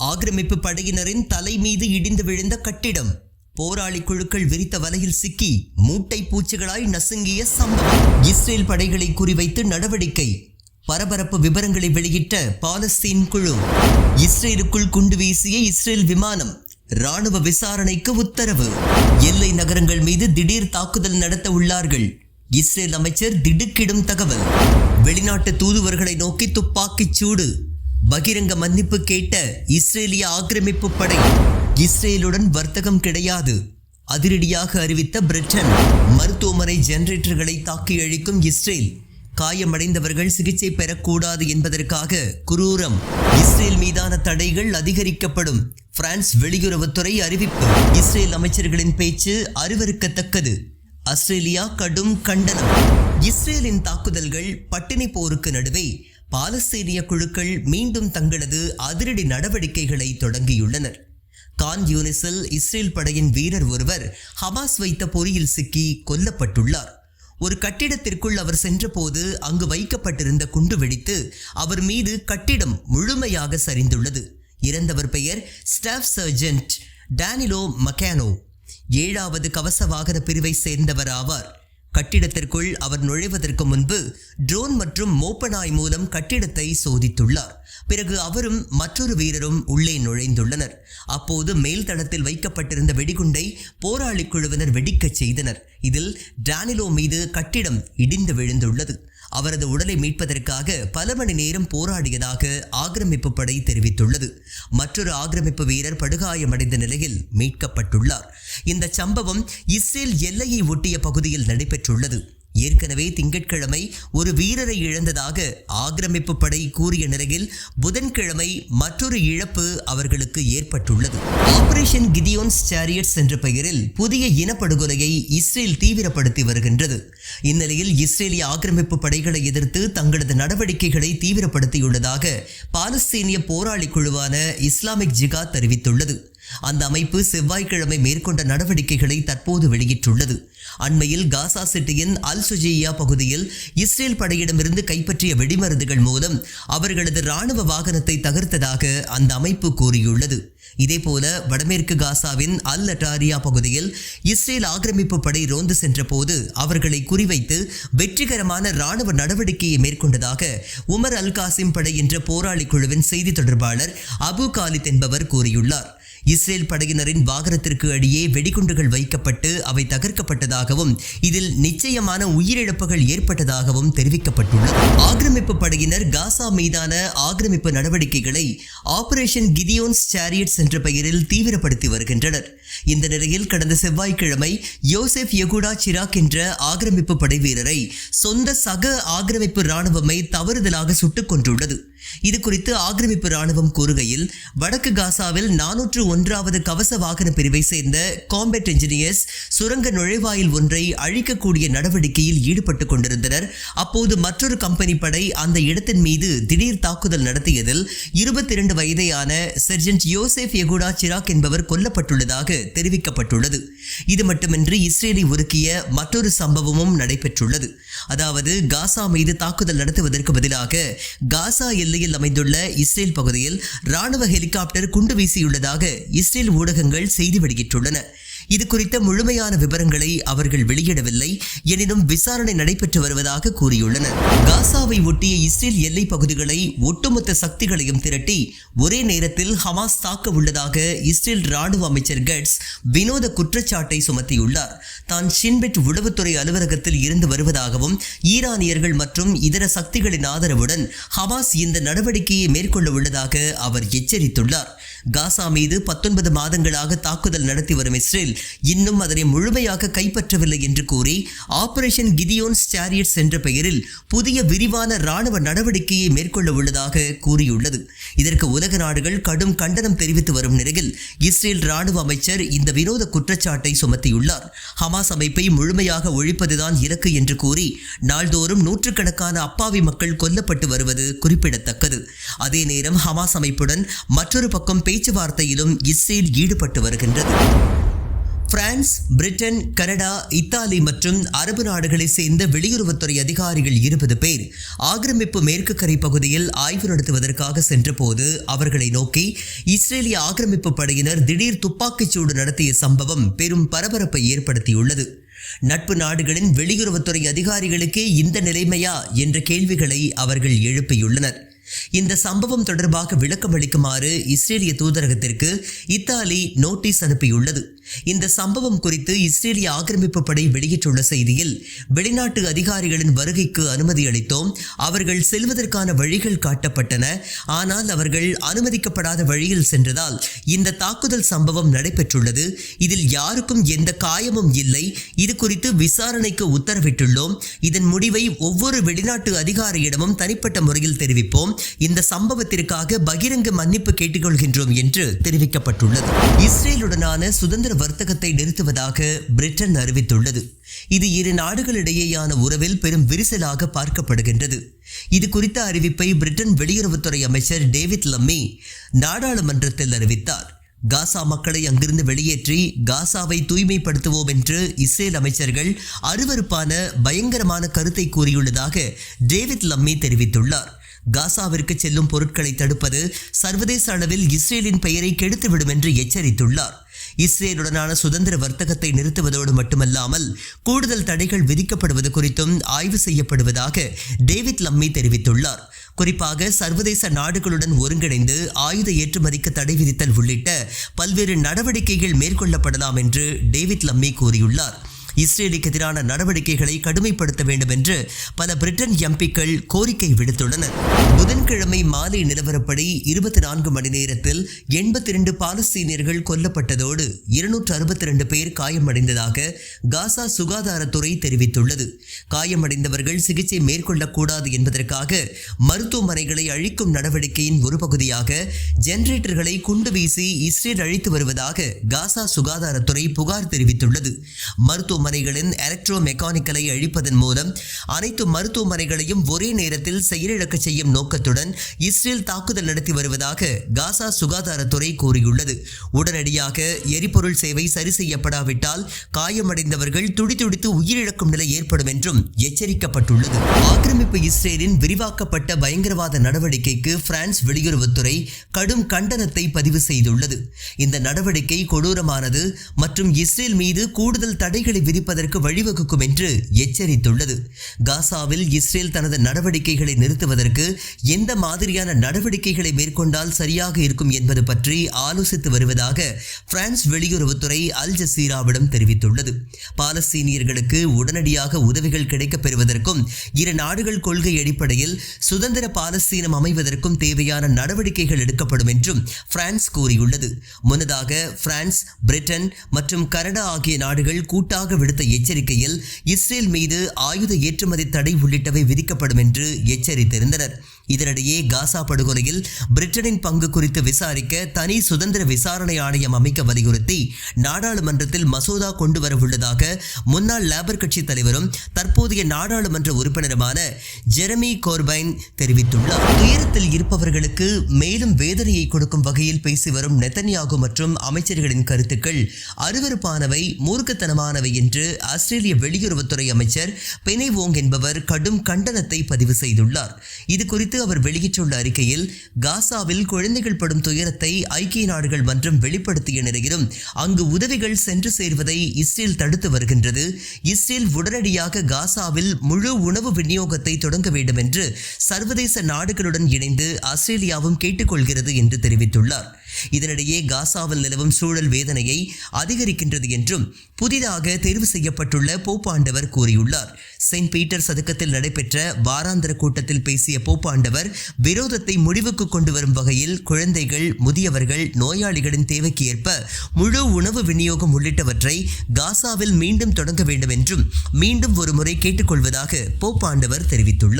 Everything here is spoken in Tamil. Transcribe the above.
ஆக்கிரமிப்பு படையினரின் தலை மீது இடிந்து விழுந்த கட்டிடம். போராளி குழுக்கள் விரித்த வலையில் சிக்கி மூட்டை பூச்சிகளாய் நசுங்கிய சம்பவம். இஸ்ரேல் படைகளை குறிவைத்து நடவடிக்கை. பரபரப்பு விவரங்களை வெளியிட்ட பாலஸ்தீன் குழு. இஸ்ரேலுக்குள் குண்டு வீசிய இஸ்ரேல் விமானம். ராணுவ விசாரணைக்கு உத்தரவு. எல்லை நகரங்கள் மீது திடீர் தாக்குதல் நடத்த உள்ளார்கள். இஸ்ரேல் அமைச்சர் திடுக்கிடும் தகவல். வெளிநாட்டு தூதுவர்களை நோக்கி துப்பாக்கிச் சூடு. பகிரங்க மன்னிப்பு கேட்ட இஸ்ரேலிய ஆக்கிரமிப்பு படை. இஸ்ரேலுடன் வர்த்தகம் கிடையாது அதிரடியாக அறிவித்த பிரிட்டன். மருத்துவமனை ஜெனரேட்டர்களை தாக்கி அழிக்கும் இஸ்ரேல். காயமடைந்தவர்கள் சிகிச்சை பெறக்கூடாது என்பதற்காக குரூரம். இஸ்ரேல் மீதான தடைகள் அதிகரிக்கப்படும். பிரான்ஸ் வெளியுறவுத்துறை அறிவிப்பு. இஸ்ரேல் அமைச்சர்களின் பேச்சு அருவருக்கத்தக்கது. ஆஸ்திரேலியா கடும் கண்டனம். இஸ்ரேலின் தாக்குதல்கள் பட்டினி போருக்கு நடுவே பாலஸ்தீனிய குழுக்கள் மீண்டும் தங்களது அதிரடி நடவடிக்கைகளை தொடங்கியுள்ளனர். கான் யூனிஸில் இஸ்ரேல் படையின் வீரர் ஒருவர் ஹமாஸ் வைத்த பொறியில் சிக்கி கொல்லப்பட்டுள்ளார். ஒரு கட்டிடத்திற்குள் அவர் சென்றபோது அங்கு வைக்கப்பட்டிருந்த குண்டு வெடித்து அவர் மீது கட்டிடம் முழுமையாக சரிந்துள்ளது. இறந்தவர் பெயர் ஸ்டாஃப் சர்ஜென்ட் டானிலோ மக்கானோ. 7வது கவச வாகன பிரிவை சேர்ந்தவர் ஆவார். கட்டிடத்திற்குள் அவர் நுழைவதற்கு முன்பு ட்ரோன் மற்றும் மோப்பநாய் மூலம் கட்டிடத்தை சோதித்துள்ளார். பிறகு அவரும் மற்றொரு வீரரும் உள்ளே நுழைந்துள்ளனர். அப்போது மேல் தளத்தில் வைக்கப்பட்டிருந்த வெடிகுண்டை போராளி குழுவினர் வெடிக்கச் செய்தனர். இதில் டானிலோ மீது கட்டிடம் இடிந்து விழுந்துள்ளது. அவரது உடலை மீட்பதற்காக பல மணி நேரம் போராடியதாக ஆக்கிரமிப்பு படை தெரிவித்துள்ளது. மற்றொரு ஆக்கிரமிப்பு வீரர் படுகாயமடைந்த நிலையில் மீட்கப்பட்டுள்ளார். இந்த சம்பவம் இஸ்ரேல் எல்லையை ஒட்டிய பகுதியில் நடைபெற்றுள்ளது. ஏற்கனவே திங்கட்கிழமை ஒரு வீரரை இழந்ததாக ஆக்கிரமிப்பு படை கூறிய நிலையில் புதன்கிழமை மற்றொரு இழப்பு அவர்களுக்கு ஏற்பட்டுள்ளது. ஆபரேஷன் கிதியோன்ஸ் சாரியட்ஸ் என்ற பெயரில் புதிய இனப்படுகொலையை இஸ்ரேல் தீவிரப்படுத்தி வருகின்றது. இந்நிலையில் இஸ்ரேலிய ஆக்கிரமிப்பு படைகளை எதிர்த்து தங்களது நடவடிக்கைகளை தீவிரப்படுத்தியுள்ளதாக பாலஸ்தீனிய போராளி குழுவான இஸ்லாமிக் ஜிகாத் தெரிவித்துள்ளது. அந்த அமைப்பு செவ்வாய்க்கிழமை மேற்கொண்ட நடவடிக்கைகளை தற்போது வெளியிட்டுள்ளது. அண்மையில் காசா சிட்டியின் அல் சுஜையா பகுதியில் இஸ்ரேல் படையிடமிருந்து கைப்பற்றிய வெடிமருந்துகள் மூலம் அவர்களது இராணுவ வாகனத்தை தகர்த்ததாக அந்த அமைப்பு கூறியுள்ளது. இதேபோல வடமேற்கு காசாவின் அல் அட்டாரியா பகுதியில் இஸ்ரேல் ஆக்கிரமிப்பு படை ரோந்து சென்ற போது அவர்களை குறிவைத்து வெற்றிகரமான இராணுவ நடவடிக்கையை மேற்கொண்டதாக உமர் அல் காசிம் படை என்ற போராளி குழுவின் செய்தி தொடர்பாளர் அபு காலித் என்பவர் கூறியுள்ளார். இஸ்ரேல் படையினரின் வாகனத்திற்கு அடியே வெடிகுண்டுகள் வைக்கப்பட்டு அவை தகர்க்கப்பட்டதாகவும் இதில் நிச்சயமான உயிரிழப்புகள் ஏற்பட்டதாகவும் தெரிவிக்கப்பட்டுள்ளது. ஆக்கிரமிப்பு படையினர் காசா மீதான ஆக்கிரமிப்பு நடவடிக்கைகளை ஆபரேஷன் கிதியோன்ஸ் சாரியட்ஸ் என்ற பெயரில் தீவிரப்படுத்தி வருகின்றனர். இந்த நிலையில் கடந்த செவ்வாய்க்கிழமை யோசெஃப் யகுடா சிராக் என்ற ஆக்கிரமிப்பு படை வீரரை சொந்த சக ஆக்கிரமிப்பு இராணுவமை தவறுதலாக சுட்டுக் கொன்றுள்ளது. இது குறித்து ஆக்கிரமிப்பு இராணுவம் கூறுகையில், வடக்கு காசாவில் 401வது கவச வாகன பிரிவை சேர்ந்த காம்பேட் என்ஜினியர்ஸ் சுரங்க நுழைவாயில் ஒன்றை அழிக்கக்கூடிய நடவடிக்கையில் ஈடுபட்டுக் கொண்டிருந்தனர். அப்போது மற்றொரு கம்பெனி படை அந்த இடத்தின் மீது திடீர் தாக்குதல் நடத்தியதில் 22 வயதையான சர்ஜென்ட் யோசெஃப் யகுடா சிராக் என்பவர் கொல்லப்பட்டுள்ளதாக தெரிவிக்கப்பட்டுள்ளது. இது மட்டுமின்றி இஸ்ரேலை உருக்கிய மற்றொரு சம்பவமும் நடைபெற்றுள்ளது. அதாவது காசா மீது தாக்குதல் நடத்துவதற்கு பதிலாக காசா எல்லையில் அமைந்துள்ள இஸ்ரேல் பகுதியில் ராணுவ ஹெலிகாப்டர் குண்டு வீசியுள்ளதாக இஸ்ரேல் ஊடகங்கள் செய்தி வெளியிட்டுள்ளன. இது குறித்த முழுமையான விவரங்களை அவர்கள் வெளியிடவில்லை. எனினும் விசாரணை நடைபெற்று வருவதாக கூறியுள்ளனர். காசாவை ஒட்டிய இஸ்ரேல் எல்லை பகுதிகளை ஒட்டுமொத்த சக்திகளையும் திரட்டி ஒரே நேரத்தில் ஹமாஸ் தாக்க உள்ளதாக இஸ்ரேல் ராணுவ அமைச்சர் கட்ஸ் வினோத குற்றச்சாட்டை சுமத்தியுள்ளார். தான் ஷின்பெட் உளவுத்துறை அலுவலகத்தில் இருந்து வருவதாகவும் ஈரானியர்கள் மற்றும் இதர சக்திகளின் ஆதரவுடன் ஹமாஸ் இந்த நடவடிக்கையை மேற்கொள்ள உள்ளதாக அவர் எச்சரித்துள்ளார். காசா மீது 19 மாதங்களாக தாக்குதல் நடத்தி வரும் இஸ்ரேல் இன்னும் அதனை முழுமையாக கைப்பற்றவில்லை என்று கூறி ஆபரேஷன் கிதியோன்ஸ் சாரியட்ஸ் என்ற பெயரில் புதிய விரிவான இராணுவ நடவடிக்கையை மேற்கொள்ள உள்ளதாக கூறியுள்ளது. இதற்கு உலக நாடுகள் கடும் கண்டனம் தெரிவித்து வரும் நிலையில் இஸ்ரேல் ராணுவ அமைச்சர் இந்த வினோத குற்றச்சாட்டை சுமத்தியுள்ளார். ஹமாஸ் அமைப்பை முழுமையாக ஒழிப்பதுதான் இலக்கு என்று கூறி நாள்தோறும் நூற்றுக்கணக்கான அப்பாவி மக்கள் கொல்லப்பட்டு வருவது குறிப்பிடத்தக்கது. அதே நேரம் ஹமாஸ் அமைப்புடன் மற்றொரு பக்கம் பேச்சுவார்த்தையிலும் இஸ்ரேல் ஈடுபட்டு வருகின்றது. பிரான்ஸ், பிரிட்டன், கனடா, இத்தாலி மற்றும் அரபு நாடுகளைச் சேர்ந்த வெளியுறவுத்துறை அதிகாரிகள் 20 பேர் ஆக்கிரமிப்பு மேற்கு கரை பகுதியில் ஆய்வு நடத்துவதற்காக சென்றபோது அவர்களை நோக்கி இஸ்ரேலிய ஆக்கிரமிப்பு படையினர் திடீர் துப்பாக்கிச்சூடு நடத்திய சம்பவம் பெரும் பரபரப்பை ஏற்படுத்தியுள்ளது. நட்பு நாடுகளின் வெளியுறவுத்துறை அதிகாரிகளுக்கே இந்த நிலைமையா என்ற கேள்விகளை அவர்கள் எழுப்பியுள்ளனர். இந்த சம்பவம் தொடர்பாக விளக்கம் அளிக்குமாறு இஸ்ரேலிய தூதரகத்திற்கு இத்தாலி நோட்டீஸ் அனுப்பியுள்ளது. இந்த சம்பவம் குறித்து இஸ்ரேலிய ஆக்கிரமிப்பு படை வெளியிட்டுள்ள செய்தியில், வெளிநாட்டு அதிகாரிகளின் வருகைக்கு அனுமதி அளித்தோம், அவர்கள் செல்வதற்கான வழிகள் காட்டப்பட்டன, ஆனால் அவர்கள் அனுமதிக்கப்படாத வழியில் சென்றதால் இந்த தாக்குதல் சம்பவம் நடைபெற்றுள்ளது. இதில் யாருக்கும் எந்த காயமும் இல்லை. இது குறித்து விசாரணைக்கு உத்தரவிட்டுள்ளோம். இதன் முடிவை ஒவ்வொரு வெளிநாட்டு அதிகாரியிடமும் தனிப்பட்ட முறையில் தெரிவிப்போம். இந்த சம்பவத்திற்காக பகிரங்க மன்னிப்பு கேட்டுக்கொள்கின்றோம் என்று தெரிவிக்கப்பட்டுள்ளது. இஸ்ரேலுடனான சுதந்திர வர்த்தகத்தை நிறுத்துவதாக பிரிட்டன் அறிவித்துள்ளது. இது இரு நாடுகளிடையேயான உறவில் பெரும் விரிசலாக பார்க்கப்படுகின்றது. இது குறித்த அறிவிப்பை பிரிட்டன் வெளியுறவுத்துறை அமைச்சர் டேவிட் லம்மி நாடாளுமன்றத்தில் அறிவித்தார். காசா மக்களை அங்கிருந்து வெளியேற்றி காசாவை தூய்மைப்படுத்துவோம் என்று இஸ்ரேல் அமைச்சர்கள் அருவருப்பான பயங்கரமான கருத்தை கூறியுள்ளதாக டேவிட் லம்மி தெரிவித்துள்ளார். காசாவிற்கு செல்லும் பொருட்களை தடுப்பது சர்வதேச அளவில் இஸ்ரேலின் பெயரை கெடுத்துவிடும் என்று எச்சரித்துள்ளார். இஸ்ரேலுடனான சுதந்திர வர்த்தகத்தை நிறுத்துவதோடு மட்டுமல்லாமல் கூடுதல் தடைகள் விதிக்கப்படுவது குறித்தும் ஆய்வு செய்யப்படுவதாக டேவிட் லம்மி தெரிவித்துள்ளார். குறிப்பாக சர்வதேச நாடுகளுடன் ஒருங்கிணைந்து ஆயுத ஏற்றுமதிக்கு தடை விதித்தல் உள்ளிட்ட பல்வேறு நடவடிக்கைகள் மேற்கொள்ளப்படலாம் என்று டேவிட் லம்மி கூறியுள்ளார். இஸ்ரேலுக்கு எதிரான நடவடிக்கைகளை கடுமைப்படுத்த வேண்டும் என்று பல பிரிட்டன் எம்பிக்கள் கோரிக்கை விடுத்துள்ளனர். புதன்கிழமை மாலை நிலவரப்படி 24 மணி நேரத்தில் 82 பாலஸ்தீனியர்கள் கொல்லப்பட்டதோடு 262 பேர் காயமடைந்ததாக காசா சுகாதாரத்துறை தெரிவித்துள்ளது. காயமடைந்தவர்கள் சிகிச்சை மேற்கொள்ளக்கூடாது என்பதற்காக மருத்துவமனைகளை அழிக்கும் நடவடிக்கையின் ஒரு பகுதியாக ஜெனரேட்டர்களை குண்டு வீசி இஸ்ரேல் அழித்து வருவதாக காசா சுகாதாரத்துறை புகார் தெரிவித்துள்ளது. மருத்துவமனைகளின் எலக்ட்ரோ மெக்கானிக்கலை அழிப்பதன் மூலம் அனைத்து மருத்துவமனைகளையும் ஒரே நேரத்தில் செயலிழக்க செய்யும் நோக்கத்துடன் இஸ்ரேல் தாக்குதல் நடத்தி வருவதாக காசா சுகாதாரத்துறை கூறியுள்ளது. உடனடியாக எரிபொருள் சேவை சரி செய்யப்படாவிட்டால் காயமடைந்தவர்கள் துடிதுடித்து உயிரிழக்கும் நிலை ஏற்படும் என்றும் எச்சரிக்கப்பட்டுள்ளது. ஆக்கிரமிப்பு இஸ்ரேலின் விரிவாக்கப்பட்ட பயங்கரவாத நடவடிக்கைக்கு பிரான்ஸ் வெளியுறவுத்துறை கடும் கண்டனத்தை பதிவு செய்துள்ளது. இந்த நடவடிக்கை கொடூரமானது மற்றும் இஸ்ரேல் மீது கூடுதல் தடைகளை விதிப்பதற்கு வழிவகுக்கும் என்று எச்சரித்துள்ளது. காசாவில் இஸ்ரேல் தனது நடவடிக்கைகளை நிறுத்துவதற்கு எந்த மாதிரியான நடவடிக்கைகளை மேற்கொண்டால் சரியாக இருக்கும் என்பது பற்றி ஆலோசித்து வருவதாக பிரான்ஸ் வெளியுறவுத்துறை அல் ஜசீராவிடம் தெரிவித்துள்ளது. பாலஸ்தீனியர்களுக்கு உடனடியாக உதவிகள் கிடைக்கப் பெறுவதற்கும் இரு நாடுகள் கொள்கை அடிப்படையில் சுதந்திர பாலஸ்தீனம் அமைவதற்கும் தேவையான நடவடிக்கைகள் எடுக்கப்படும் என்றும் பிரான்ஸ் கூறியுள்ளது. முன்னதாக பிரான்ஸ், பிரிட்டன் மற்றும் கனடா ஆகிய நாடுகள் கூட்டாக விடுத்த எச்சரிக்கையில் இஸ்ரேல் மீது ஆயுத ஏற்றுமதி தடை உள்ளிட்டவை விதிக்கப்படும் என்று எச்சரித்திருந்தனர். இதனிடையே காசா படுகொலையில் பிரிட்டனின் பங்கு குறித்து விசாரிக்க தனி சுதந்திர விசாரணை ஆணையம் அமைக்க வலியுறுத்தி நாடாளுமன்றத்தில் மசோதா கொண்டு வரவுள்ளதாக முன்னாள் லேபர் கட்சி தலைவரும் தற்போதைய நாடாளுமன்ற உறுப்பினருமான ஜெரமி கோர்பைன் தெரிவித்துள்ளார். துயரத்தில் இருப்பவர்களுக்கு மேலும் வேதனையை கொடுக்கும் வகையில் பேசி வரும் நெதன்யாகு மற்றும் அமைச்சர்களின் கருத்துக்கள் அருவருப்பானவை, மூர்க்கத்தனமானவை என்று ஆஸ்திரேலிய வெளியுறவுத்துறை அமைச்சர் பெனி வோங் என்பவர் கடும் கண்டனத்தை பதிவு செய்துள்ளார். இது குறித்து அவர் வெளியிட்டுள்ள அறிக்கையில், காசாவில் குழந்தைகள் படும் துயரத்தை ஐக்கிய நாடுகள் மன்றம் வெளிப்படுத்திய நிலையிலும் அங்கு உதவிகள் சென்று சேர்வதை இஸ்ரேல் தடுத்து வருகின்றது. இஸ்ரேல் உடனடியாக காசாவில் முழு உணவு விநியோகத்தை தொடங்க வேண்டும் என்று சர்வதேச நாடுகளுடன் இணைந்து ஆஸ்திரேலியாவும் கேட்டுக்கொள்கிறது என்று தெரிவித்துள்ளார். இதனிடையே காசாவில் நிலவும் சூழல் வேதனையை அதிகரிக்கின்றது என்றும் புதிதாக தேர்வு செய்யப்பட்டுள்ள போப்பாண்டவர் கூறியுள்ளார். செயின்ட் பீட்டர் சதுக்கத்தில் நடைபெற்ற வாராந்திர கூட்டத்தில் பேசிய போப்பாண்டவர் விரோதத்தை முடிவுக்கு கொண்டு வரும் வகையில் குழந்தைகள், முதியவர்கள், நோயாளிகளின் தேவைக்கு ஏற்ப முழு உணவு விநியோகம் உள்ளிட்டவற்றை காசாவில் மீண்டும் தொடங்க வேண்டும் என்றும் மீண்டும் ஒரு முறை கேட்டுக்கொள்வதாக போப்பாண்டவர் தெரிவித்துள்ளார்.